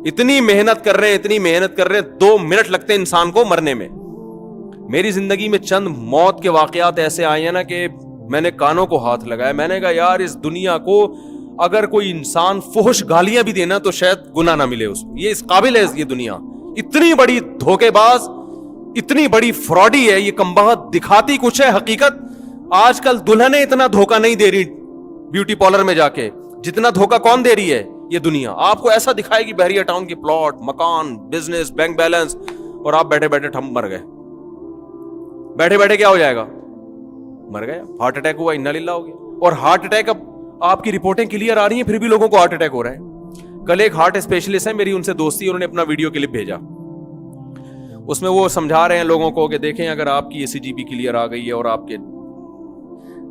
اتنی محنت کر رہے ہیں 2 منٹ لگتے ہیں انسان کو مرنے میں. میری زندگی میں چند موت کے واقعات ایسے آئے ہیں نا کہ میں نے کانوں کو ہاتھ لگایا. میں نے کہا یار اس دنیا کو اگر کوئی انسان فحش گالیاں بھی دینا تو شاید گناہ نہ ملے اس کو. یہ اس قابل ہے یہ دنیا. اتنی بڑی دھوکے باز, اتنی بڑی فراڈی ہے یہ کمبخت. دکھاتی کچھ ہے, حقیقت آج کل دلہنیں اتنا دھوکہ نہیں دے رہی بیوٹی پارلر میں جا کے جتنا دھوکہ کون دے رہی ہے یہ دنیا. آپ کو ایسا دکھائے گی بحریہ ٹاؤن کی پلاٹ, مکان, بزنس, بینک بیلنس, اور آپ بیٹھے بیٹھے ہم مر گئے. بیٹھے بیٹھے کیا ہو جائے گا؟ مر گئے. ہارٹ اٹیک ہوا, انا للہ ہو گیا. اور ہارٹ اٹیک اب آپ کی رپورٹیں کلیئر آ رہی ہیں پھر بھی لوگوں کو ہارٹ اٹیک ہو رہا ہے. کل ایک ہارٹ اسپیشلسٹ ہے میری, ان سے دوستی, انہوں نے اپنا ویڈیو کلپ بھیجا. اس میں وہ سمجھا رہے ہیں لوگوں کو کہ دیکھیں اگر آپ کی ECG بھی کلیئر آ گئی ہے اور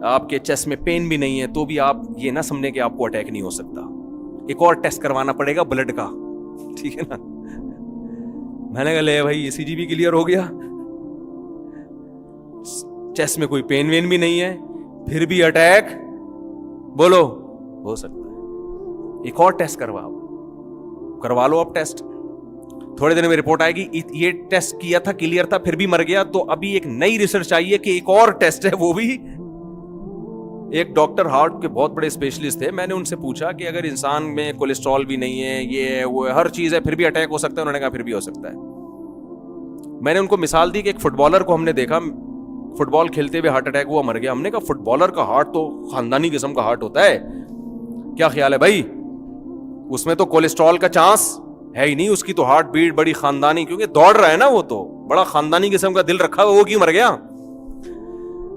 آپ کے چیسٹ میں پین بھی نہیں ہے تو بھی آپ یہ نہ سمجھیں کہ آپ کو اٹیک نہیں ہو سکتا. ایک اور ٹیسٹ کروانا پڑے گا بلڈ کا, ٹھیک ہے نا. میں نے کہا لے بھائی ECG بھی کلیئر ہو گیا, چیسٹ میں کوئی پین وین بھی نہیں ہے, پھر بھی اٹیک بولو ہو سکتا ہے. ایک اور ٹیسٹ کروا لو آپ ٹیسٹ. تھوڑے دن میں رپورٹ آئے گی یہ ٹیسٹ کیا تھا کلیئر تھا پھر بھی مر گیا. تو ابھی ایک نئی ریسرچ آئی ہے کہ ایک اور ٹیسٹ ہے, وہ بھی ایک ڈاکٹر ہارٹ کے بہت بڑے اسپیشلسٹ تھے. میں نے ان سے پوچھا کہ اگر انسان میں کولیسٹرول بھی نہیں ہے, یہ ہے وہ ہے, ہر چیز ہے, پھر بھی اٹیک ہو سکتا ہے؟ انہوں نے کہا پھر بھی ہو سکتا ہے. میں نے ان کو مثال دی کہ ایک فٹ بالر کو ہم نے دیکھا فٹ بال کھیلتے ہوئے ہارٹ اٹیک ہوا, مر گیا. ہم نے کہا فٹ بالر کا ہارٹ تو خاندانی قسم کا ہارٹ ہوتا ہے, کیا خیال ہے بھائی؟ اس میں تو کولیسٹرول کا چانس ہے ہی نہیں, اس کی تو ہارٹ بیٹ بڑی خاندانی, کیونکہ دوڑ رہا ہے نا, وہ تو بڑا خاندانی قسم کا دل رکھا ہوا, وہ کیوں مر گیا؟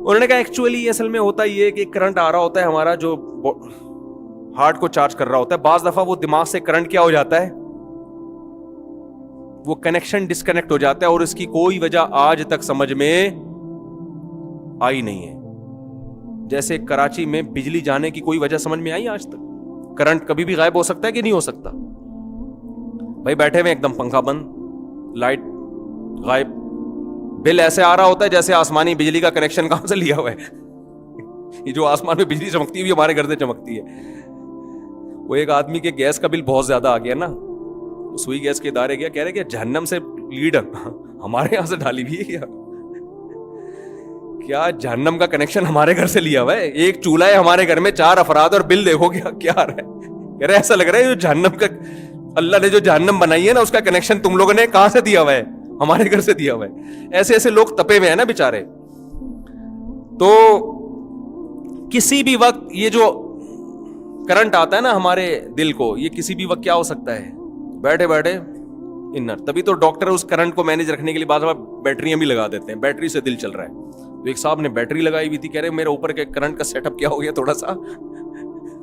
انہوں نے کہا ایکچولی اصل میں ہوتا یہ کہ ایک کرنٹ آ رہا ہوتا ہے ہمارا جو ہارٹ کو چارج کر رہا ہوتا ہے. بعض دفعہ وہ دماغ سے کرنٹ کیا ہو جاتا ہے, وہ کنیکشن ڈسکنیکٹ ہو جاتا ہے, اور اس کی کوئی وجہ آج تک سمجھ میں آئی نہیں ہے. جیسے کراچی میں بجلی جانے کی کوئی وجہ سمجھ میں آئی آج تک؟ کرنٹ کبھی بھی غائب ہو سکتا ہے کہ نہیں ہو سکتا؟ بھائی بیٹھے ہوئے ایک دم پنکھا بند, لائٹ غائب, بل ایسے آ رہا ہوتا ہے جیسے آسمانی بجلی کا کنیکشن کہاں سے لیا ہوا ہے. یہ جو آسمان میں بجلی چمکتی ہے ہمارے گھر سے چمکتی ہے. وہ ایک آدمی کے گیس کا بل بہت زیادہ آ گیا نا, سوئی گیس کے ادارے گیا, کہہ رہے کہ جہنم سے لیڈ ہمارے یہاں سے ڈالی ہوئی ہے کیا جہنم کا کنیکشن ہمارے گھر سے لیا ہوا ہے؟ ایک چولہا ہے ہمارے گھر میں, 4 افراد, اور بل دیکھو کیا آ رہا ہے. کہہ رہے ایسا لگ رہا ہے جو جہنم کا اللہ نے جو جہنم بنائی ہے نا اس کا کنیکشن تم لوگوں نے کہاں سے دیا ہوا ہے؟ ہمارے گھر سے دیا ہوا ہے. ایسے لوگ تپے ہوئے ہیں نا بیچارے. تو کسی بھی وقت یہ جو کرنٹ آتا ہے نا ہمارے دل کو, یہ کسی بھی وقت کیا ہو سکتا ہے, بیٹھے بیٹھے انر. تبھی تو ڈاکٹر اس کرنٹ کو مینج رکھنے کے لیے بعض بیٹریاں بھی لگا دیتے ہیں, بیٹری سے دل چل رہا ہے. تو ایک صاحب نے بیٹری لگائی ہوئی تھی, کہہ رہے میرا اوپر کے کرنٹ کا سیٹ اپ کیا ہو گیا, تھوڑا سا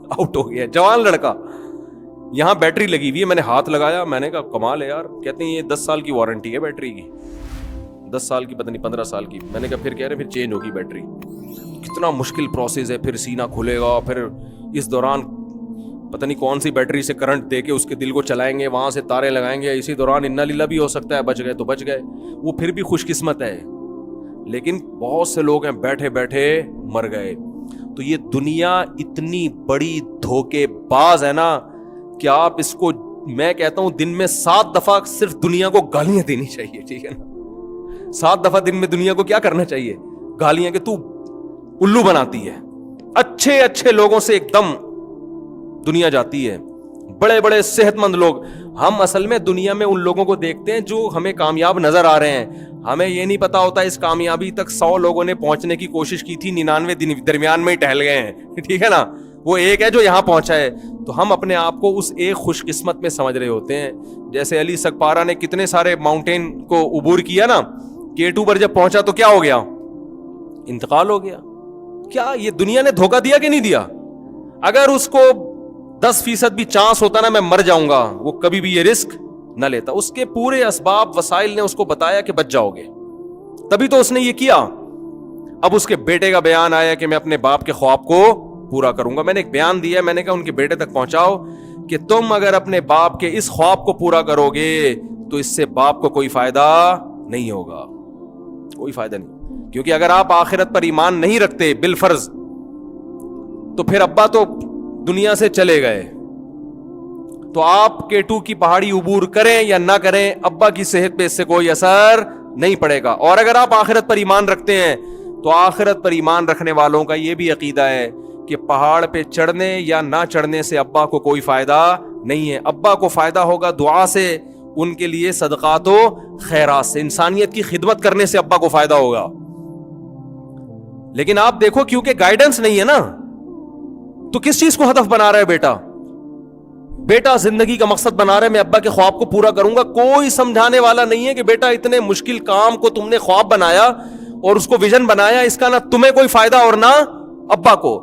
آؤٹ ہو گیا. جوان لڑکا, یہاں بیٹری لگی ہوئی ہے, میں نے ہاتھ لگایا, میں نے کہا کمال ہے یار. کہتے ہیں یہ 10 سال کی وارنٹی ہے بیٹری کی, 10 سال کی پتہ نہیں 15 سال کی. میں نے کہا پھر کہہ رہے پھر چینج ہوگی بیٹری. کتنا مشکل پروسیس ہے, پھر سینہ کھلے گا, پھر اس دوران پتہ نہیں کون سی بیٹری سے کرنٹ دے کے اس کے دل کو چلائیں گے, وہاں سے تارے لگائیں گے, اسی دوران انا للہ بھی ہو سکتا ہے, بچ گئے تو بچ گئے. وہ پھر بھی خوش قسمت ہے, لیکن بہت سے لوگ ہیں بیٹھے بیٹھے مر گئے. تو یہ دنیا اتنی بڑی دھوکے باز ہے نا کہ آپ اس کو, میں کہتا ہوں دن میں 7 دفعہ صرف دنیا کو گالیاں دینی چاہیے, ٹھیک ہے نا. 7 دفعہ دن میں دنیا کو کیا کرنا چاہیے؟ گالیاں, کہ تو الو بناتی ہے. اچھے لوگوں سے ایک دم دنیا جاتی ہے, بڑے بڑے صحت مند لوگ. ہم اصل میں دنیا میں ان لوگوں کو دیکھتے ہیں جو ہمیں کامیاب نظر آ رہے ہیں. ہمیں یہ نہیں پتا ہوتا اس کامیابی تک 100 لوگوں نے پہنچنے کی کوشش کی تھی, 99 درمیان میں ہی ٹہل گئے ہیں, ٹھیک ہے نا. وہ ایک ہے جو یہاں پہنچا ہے. تو ہم اپنے آپ کو اس ایک خوش قسمت میں سمجھ رہے ہوتے ہیں. جیسے علی سگپارہ نے کتنے سارے ماؤنٹین کو عبور کیا نا, K2 پر جب پہنچا تو کیا ہو گیا؟ انتقال ہو گیا. کیا یہ دنیا نے دھوکہ دیا کہ نہیں دیا؟ اگر اس کو 10% بھی چانس ہوتا نا میں مر جاؤں گا, وہ کبھی بھی یہ رسک نہ لیتا. اس کے پورے اسباب وسائل نے اس کو بتایا کہ بچ جاؤ گے, تبھی تو اس نے یہ کیا. اب اس کے بیٹے کا بیان آیا کہ میں اپنے باپ کے خواب کو پورا کروں گا. میں نے ایک بیان دیا, میں نے کہا ان کے بیٹے تک پہنچاؤ کہ تم اگر اپنے باپ کے اس خواب کو پورا کرو گے تو اس سے باپ کو کوئی فائدہ نہیں ہوگا, کوئی فائدہ نہیں. کیونکہ اگر آپ آخرت پر ایمان نہیں رکھتے بالفرض, تو پھر ابا تو دنیا سے چلے گئے, تو آپ K2 کی پہاڑی عبور کریں یا نہ کریں, ابا کی صحت پہ اس سے کوئی اثر نہیں پڑے گا. اور اگر آپ آخرت پر ایمان رکھتے ہیں تو آخرت پر ایمان رکھنے والوں کا یہ بھی عقیدہ ہے کہ پہاڑ پہ چڑھنے یا نہ چڑھنے سے ابا کو کوئی فائدہ نہیں ہے. ابا کو فائدہ ہوگا دعا سے, ان کے لیے صدقات و خیرات سے, انسانیت کی خدمت کرنے سے ابا کو فائدہ ہوگا. لیکن آپ دیکھو کیونکہ گائیڈنس نہیں ہے نا, تو کس چیز کو ہدف بنا رہا ہے بیٹا زندگی کا مقصد بنا رہا ہے میں ابا کے خواب کو پورا کروں گا. کوئی سمجھانے والا نہیں ہے کہ بیٹا اتنے مشکل کام کو تم نے خواب بنایا اور اس کو ویژن بنایا, اس کا نہ تمہیں کوئی فائدہ اور نہ ابا کو.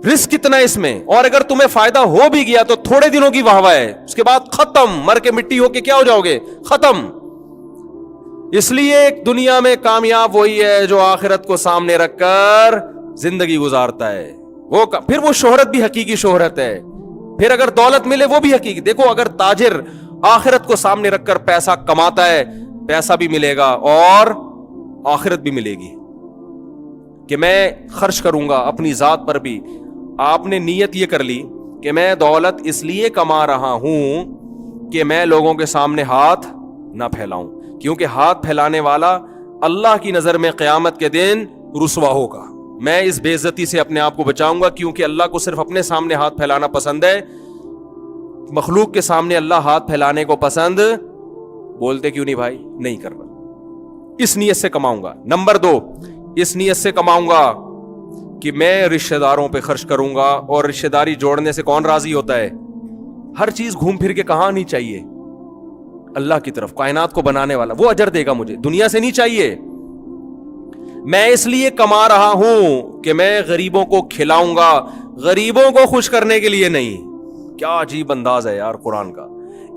رسک کتنا ہے اس میں, اور اگر تمہیں فائدہ ہو بھی گیا تو تھوڑے دنوں کی واہ واہ ہے, اس کے بعد ختم, مر کے مٹی ہو کے کیا ہو جاؤ گے, ختم. اس لیے ایک دنیا میں کامیاب وہی ہے جو آخرت کو سامنے رکھ کر زندگی گزارتا ہے. پھر وہ شہرت بھی حقیقی شہرت ہے, پھر اگر دولت ملے وہ بھی حقیقی. دیکھو اگر تاجر آخرت کو سامنے رکھ کر پیسہ کماتا ہے, پیسہ بھی ملے گا اور آخرت بھی ملے گی کہ میں خرچ کروں گا اپنی ذات پر بھی. آپ نے نیت یہ کر لی کہ میں دولت اس لیے کما رہا ہوں کہ میں لوگوں کے سامنے ہاتھ نہ پھیلاؤں, کیونکہ ہاتھ پھیلانے والا اللہ کی نظر میں قیامت کے دن رسوا ہوگا. میں اس بے عزتی سے اپنے آپ کو بچاؤں گا, کیونکہ اللہ کو صرف اپنے سامنے ہاتھ پھیلانا پسند ہے, مخلوق کے سامنے اللہ ہاتھ پھیلانے کو پسند بولتے کیوں نہیں بھائی, نہیں کر رہا. اس نیت سے کماؤں گا. نمبر 2, اس نیت سے کماؤں گا کہ میں رشتہ داروں پہ خرچ کروں گا, اور رشتہ داری جوڑنے سے کون راضی ہوتا ہے؟ ہر چیز گھوم پھر کے کہاں نہیں چاہیے, اللہ کی طرف, کائنات کو بنانے والا, وہ اجر دے گا مجھے, دنیا سے نہیں چاہیے. میں اس لیے کما رہا ہوں کہ میں غریبوں کو کھلاؤں گا, غریبوں کو خوش کرنے کے لیے نہیں. کیا عجیب انداز ہے یار قرآن کا.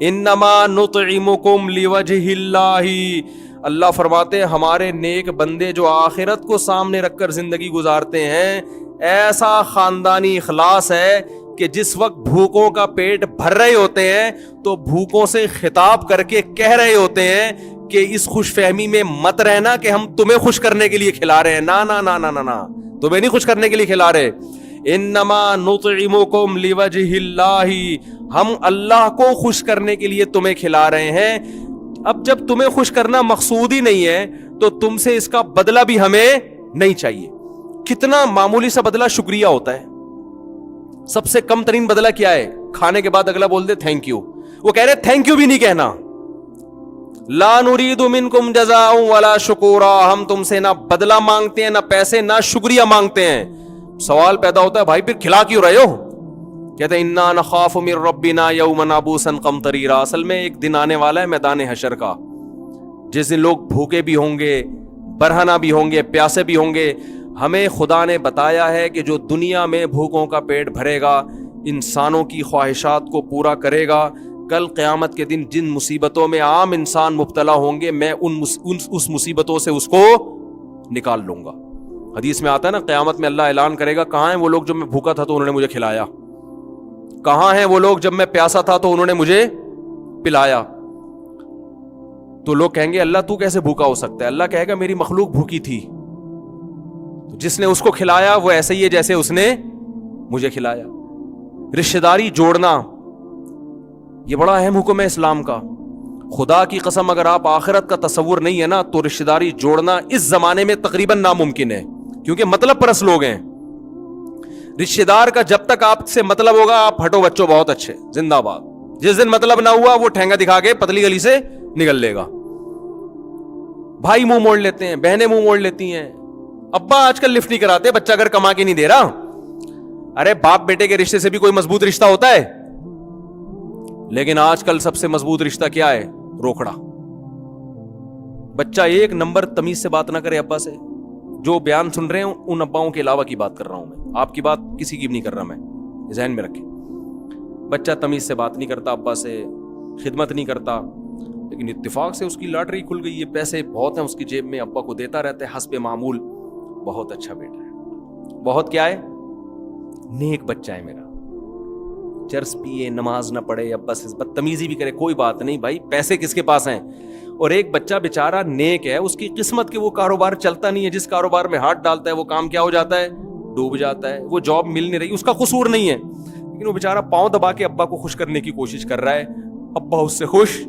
انما نطعمکم لوجہ اللہ, اللہ فرماتے ہیں ہمارے نیک بندے جو آخرت کو سامنے رکھ کر زندگی گزارتے ہیں, ایسا خاندانی اخلاص ہے کہ جس وقت بھوکوں کا پیٹ بھر رہے ہوتے ہیں تو بھوکوں سے خطاب کر کے کہہ رہے ہوتے ہیں کہ اس خوش فہمی میں مت رہنا کہ ہم تمہیں خوش کرنے کے لیے کھلا رہے ہیں. نا نا نا نا نا نا, تمہیں نہیں خوش کرنے کے لیے کھلا رہے. انما نطعمکم لوجہ اللہ, ہم اللہ کو خوش کرنے کے لیے تمہیں کھلا رہے ہیں. اب جب تمہیں خوش کرنا مقصود ہی نہیں ہے تو تم سے اس کا بدلہ بھی ہمیں نہیں چاہیے. کتنا معمولی سا بدلہ شکریہ ہوتا ہے. سب سے کم ترین بدلہ کیا ہے؟ کھانے کے بعد اگلا بول دے تھینک یو. وہ کہہ رہے تھینک یو بھی نہیں کہنا. لا نرید منکم جزاء ولا شکورا, ہم تم سے نہ بدلہ مانگتے ہیں, نہ پیسے, نہ شکریہ مانگتے ہیں. سوال پیدا ہوتا ہے بھائی پھر کھلا کیوں رہے ہو؟ کہتے ہیں انا نخاف من ربنا یوما عبوسا قمطریرا. اصل میں ایک دن آنے والا ہے میدان حشر کا, جس دن لوگ بھوکے بھی ہوں گے, برہنہ بھی ہوں گے, پیاسے بھی ہوں گے. ہمیں خدا نے بتایا ہے کہ جو دنیا میں بھوکوں کا پیٹ بھرے گا, انسانوں کی خواہشات کو پورا کرے گا, کل قیامت کے دن جن مصیبتوں میں عام انسان مبتلا ہوں گے میں اس مصیبتوں سے اس کو نکال لوں گا. حدیث میں آتا ہے نا, قیامت میں اللہ اعلان کرے گا کہاں ہیں وہ لوگ جب میں بھوکا تھا تو انہوں نے مجھے کھلایا, کہاں ہیں وہ لوگ جب میں پیاسا تھا تو انہوں نے مجھے پلایا. تو لوگ کہیں گے اللہ تو کیسے بھوکا ہو سکتا ہے؟ اللہ کہے گا میری مخلوق بھوکی تھی, جس نے اس کو کھلایا وہ ایسے ہی ہے جیسے اس نے مجھے کھلایا. رشتہ داری جوڑنا یہ بڑا اہم حکم ہے اسلام کا. خدا کی قسم اگر آپ آخرت کا تصور نہیں ہے نا تو رشتہ داری جوڑنا اس زمانے میں تقریباً ناممکن ہے, کیونکہ مطلب پرست لوگ ہیں. رشتہ دار کا جب تک آپ سے مطلب ہوگا آپ ہٹو بچوں بہت اچھے زندہ باد. جس دن مطلب نہ ہوا وہ ٹھینگا دکھا کے پتلی گلی سے نکل لے گا. بھائی منہ موڑ لیتے ہیں, بہنیں منہ موڑ لیتی ہیں. ابا آج کل لفٹ نہیں کراتے, بچہ اگر کما کے نہیں دے رہا. ارے باپ بیٹے کے رشتے سے بھی کوئی مضبوط رشتہ ہوتا ہے, لیکن آج کل سب سے مضبوط رشتہ کیا ہے؟ روکڑا. بچہ ایک نمبر تمیز سے بات نہ کرے ابا سے. جو بیان سن رہے ہیں ان اباؤں کے علاوہ کی بات کر رہا ہوں میں, آپ کی بات کسی کی بھی نہیں کر رہا, میں ذہن میں رکھیں. بچہ تمیز سے بات نہیں کرتا ابا سے, خدمت نہیں کرتا, لیکن اتفاق سے اس کی لاٹری کھل گئی ہے, پیسے بہت ہیں اس کی جیب میں, ابا کو دیتا رہتا ہے حسب معمول. بہت اچھا بیٹا ہے, بہت کیا ہے, نیک بچہ ہے میرا. چرس پیے, نماز نہ پڑھے, ابا سے بدتمیزی بھی کرے, کوئی بات نہیں بھائی, پیسے کس کے پاس ہیں. اور ایک بچہ بیچارہ نیک ہے, اس کی قسمت کے وہ کاروبار چلتا نہیں ہے, جس کاروبار میں ہاتھ ڈالتا ہے وہ کام کیا ہو جاتا ہے, ڈوب جاتا ہے. وہ جاب مل نہیں رہی, اس کا قصور نہیں ہے, لیکن وہ بیچارہ پاؤں دبا کے ابا کو خوش کرنے کی کوشش کر رہا ہے, ابا اس سے خوش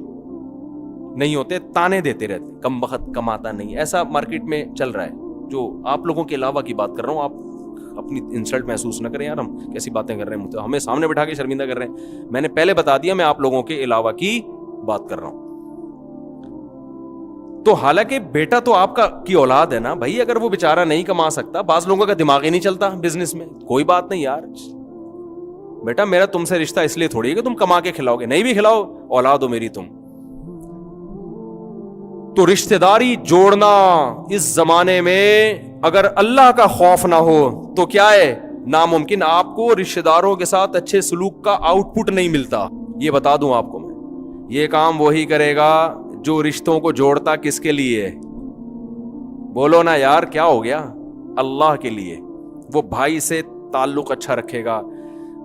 نہیں ہوتے, تانے دیتے رہتے, کم وقت کماتا نہیں. ایسا مارکیٹ میں چل رہا ہے. جو آپ لوگوں کے علاوہ کی بات کر رہا ہوں, آپ اپنی انسلٹ محسوس نہ کریں یار, ہم کیسی باتیں کر رہے ہیں, ہمیں سامنے بٹھا کے شرمندہ کر رہے ہیں. میں نے پہلے بتا دیا میں آپ لوگوں کے علاوہ کی بات کر رہا ہوں. تو حالانکہ بیٹا تو آپ کا کی اولاد ہے نا بھائی, اگر وہ بیچارہ نہیں کما سکتا, بعض لوگوں کا دماغ ہی نہیں چلتا بزنس میں, کوئی بات نہیں یار, بیٹا میرا تم سے رشتہ اس لیے تھوڑی ہے کہ تم کما کے کھلاؤ گے, نہیں بھی کھلاؤ, اولاد ہو میری تم. تو رشتہ داری جوڑنا اس زمانے میں اگر اللہ کا خوف نہ ہو تو کیا ہے, ناممکن. آپ کو رشتہ داروں کے ساتھ اچھے سلوک کا آؤٹ پٹ نہیں ملتا. یہ بتا دوں آپ کو میں, یہ کام وہی کرے گا جو رشتوں کو جوڑتا کس کے لیے, بولو نا یار کیا ہو گیا, اللہ کے لیے. وہ بھائی سے تعلق اچھا رکھے گا,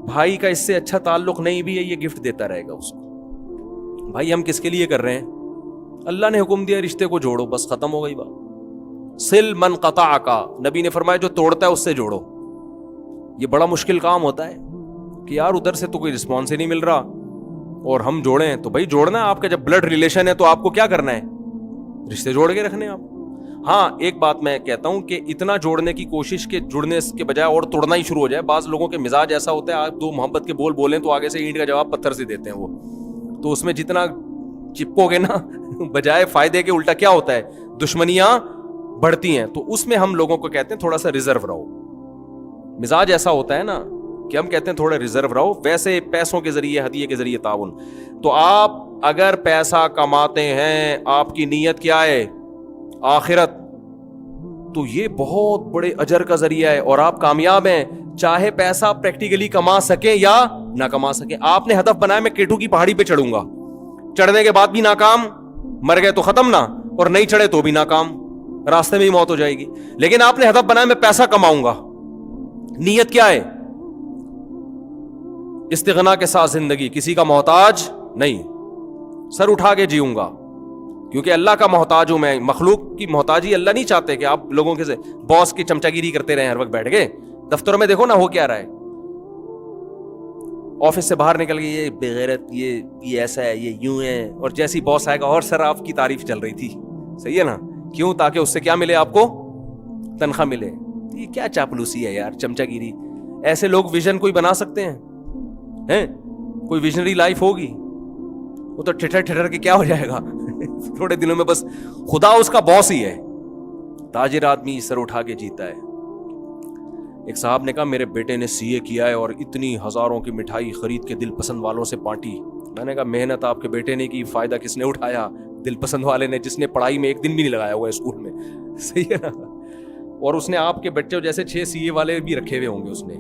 بھائی کا اس سے اچھا تعلق نہیں بھی ہے, یہ گفٹ دیتا رہے گا اس کو. بھائی ہم کس کے لیے کر رہے ہیں, اللہ نے حکم دیا رشتے کو جوڑو, بس ختم ہو گئی بات. سل من قطع کا, نبی نے فرمایا جو توڑتا ہے اس سے جوڑو. یہ بڑا مشکل کام ہوتا ہے کہ یار ادھر سے تو کوئی رسپانس ہی نہیں مل رہا اور ہم جوڑیں, تو بھائی جوڑنا ہے. آپ کا جب بلڈ ریلیشن ہے تو آپ کو کیا کرنا ہے, رشتے جوڑ کے رکھنے ہیں آپ. ہاں ایک بات میں کہتا ہوں کہ اتنا جوڑنے کی کوشش کے جڑنے کے بجائے اور توڑنا ہی شروع ہو جائے. بعض لوگوں کے مزاج ایسا ہوتا ہے, آپ دو محبت کے بول بولیں تو آگے سے اینٹ کا جواب پتھر سے دیتے ہیں وہ, تو اس میں جتنا چپکو گے نا بجائے فائدے کے الٹا کیا ہوتا ہے, دشمنیاں بڑھتی ہیں. تو اس میں ہم لوگوں کو کہتے ہیں تھوڑا سا ریزرو رہو. مزاج ایسا ہوتا ہے نا کہ ہم کہتے ہیں تھوڑا ریزرو رہو. ویسے پیسوں کے ذریعے, ہدیے کے ذریعے تعاون. تو آپ اگر پیسہ کماتے ہیں, آپ کی نیت کیا ہے, آخرت, تو یہ بہت بڑے اجر کا ذریعہ ہے اور آپ کامیاب ہیں. چاہے پیسہ پریکٹیکلی کما سکیں یا نہ کما سکیں. آپ نے ہدف بنایا میں کیٹو کی پہاڑی پہ چڑھوں گا, چڑھنے کے بعد بھی ناکام, مر گئے تو ختم نا, اور نہیں چڑھے تو بھی ناکام, راستے میں ہی موت ہو جائے گی. لیکن آپ نے ہدف بنایا میں پیسہ کماؤں گا, نیت کیا ہے, استغنا کے ساتھ زندگی, کسی کا محتاج نہیں, سر اٹھا کے جیوں گا کیونکہ اللہ کا محتاج ہوں میں. مخلوق کی محتاجی اللہ نہیں چاہتے کہ آپ لوگوں کے سے باس کی چمچا گیری کرتے رہیں ہر وقت بیٹھ کے. دفتروں میں دیکھو نا ہو کیا رہا ہے, آفس سے باہر نکل گئی, یہ بغیرت, یہ ایسا ہے, یہ یوں ہے, اور جیسی باس آئے گا اور سر آپ کی تعریف چل رہی تھی, صحیح ہے نا, کیوں, تاکہ اس سے کیا ملے, آپ کو تنخواہ ملے. یہ کیا چاپلوسی ہے یار, چمچا گیری. ایسے لوگ ویژن کوئی بنا سکتے ہیں, کوئی ویژنری لائف ہوگی, وہ تو ٹھٹر کے کیا ہو جائے گا تھوڑے دنوں میں, بس خدا اس کا باس ہی ہے. تاجر آدمی سر اٹھا کے جیتا ہے. ایک صاحب نے کہا میرے بیٹے نے سی اے کیا ہے اور اتنی ہزاروں کی مٹھائی خرید کے دل پسند والوں سے بانٹی. میں نے کہا محنت آپ کے بیٹے نے کی, فائدہ کس نے اٹھایا, دل پسند والے نے, جس نے پڑھائی میں ایک دن بھی نہیں لگایا ہوا ہے اسکول میں, صحیح ہے نا. اور اس نے آپ کے بچے جیسے 6 سی اے والے بھی رکھے ہوئے ہوں گے اس نے.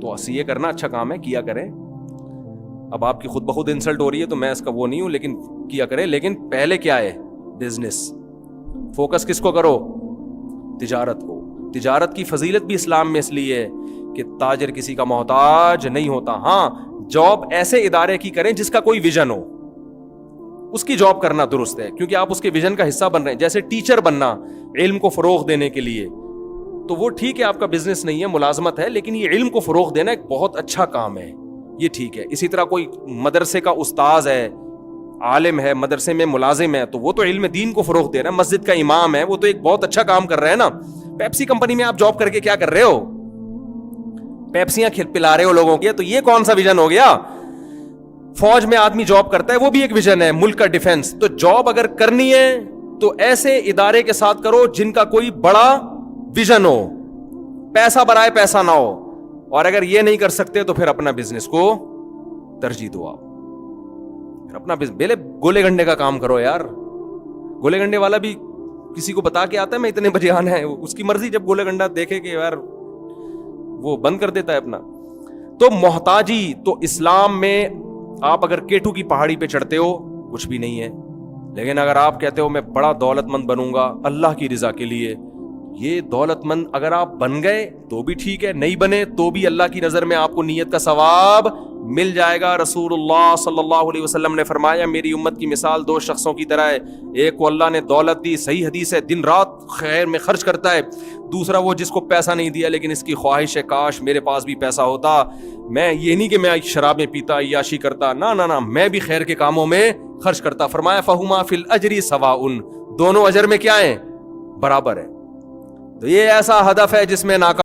تو سی اے کرنا اچھا کام ہے, کیا کریں. اب آپ کی خود بخود انسلٹ ہو رہی ہے تو میں اس کا وہ نہیں ہوں, لیکن کیا کریں. لیکن پہلے کیا ہے, بزنس. فوکس کس کو کرو, تجارت کو. تجارت کی فضیلت بھی اسلام میں اس لیے ہے کہ تاجر کسی کا محتاج نہیں ہوتا. ہاں جاب ایسے ادارے کی کریں جس کا کوئی ویژن ہو, اس کی جاب کرنا درست ہے کیونکہ آپ اس کے ویژن کا حصہ بن رہے ہیں. جیسے ٹیچر بننا علم کو فروغ دینے کے لیے, تو وہ ٹھیک ہے, آپ کا بزنس نہیں ہے, ملازمت ہے, لیکن یہ علم کو فروغ دینا ایک بہت اچھا کام ہے, یہ ٹھیک ہے. اسی طرح کوئی مدرسے کا استاذ ہے, عالم ہے, مدرسے میں ملازم ہے, تو وہ تو علم دین کو فروغ دے رہا ہے. مسجد کا امام ہے, وہ تو ایک بہت اچھا کام کر رہا ہے نا. پیپسی کمپنی میں آپ جاب کر کے کیا کر رہے ہو, پیپسیاں پلا رہے ہو لوگوں کی, تو یہ کون سا ویژن ہو گیا. فوج میں آدمی جاب کرتا ہے, وہ بھی ایک ویژن ہے, ملک کا ڈیفنس. تو جاب اگر کرنی ہے تو ایسے ادارے کے ساتھ کرو جن کا کوئی بڑا ویژن ہو, پیسہ برائے پیسہ نہ ہو. اور اگر یہ نہیں کر سکتے تو پھر اپنا بزنس کو ترجیح دو. آپ اپنا بیلے گولے گنڈے کا کام کرو یار. گولے گنڈے والا بھی کسی کو بتا کے آتا ہے میں اتنے بجے آنا ہے, اس کی مرضی, جب گولے گنڈا دیکھے کہ یار وہ بند کر دیتا ہے اپنا. تو محتاجی تو اسلام میں آپ اگر کیٹو کی پہاڑی پہ چڑھتے ہو کچھ بھی نہیں ہے, لیکن اگر آپ کہتے ہو میں بڑا دولت مند بنوں گا اللہ کی رضا کے لیے, یہ دولت مند اگر آپ بن گئے تو بھی ٹھیک ہے, نہیں بنے تو بھی اللہ کی نظر میں آپ کو نیت کا ثواب مل جائے گا. رسول اللہ صلی اللہ علیہ وسلم نے فرمایا میری امت کی مثال 2 شخصوں کی طرح ہے, ایک کو اللہ نے دولت دی, صحیح حدیث ہے, دن رات خیر میں خرچ کرتا ہے, دوسرا وہ جس کو پیسہ نہیں دیا لیکن اس کی خواہش ہے کاش میرے پاس بھی پیسہ ہوتا, میں یہ نہیں کہ میں شراب میں پیتا عیاشی کرتا, نہ میں بھی خیر کے کاموں میں خرچ کرتا. فرمایا فہما فی الاجر سواء, دونوں اجر میں کیا ہیں؟ برابر ہے. تو یہ ایسا ہدف ہے جس میں ناکام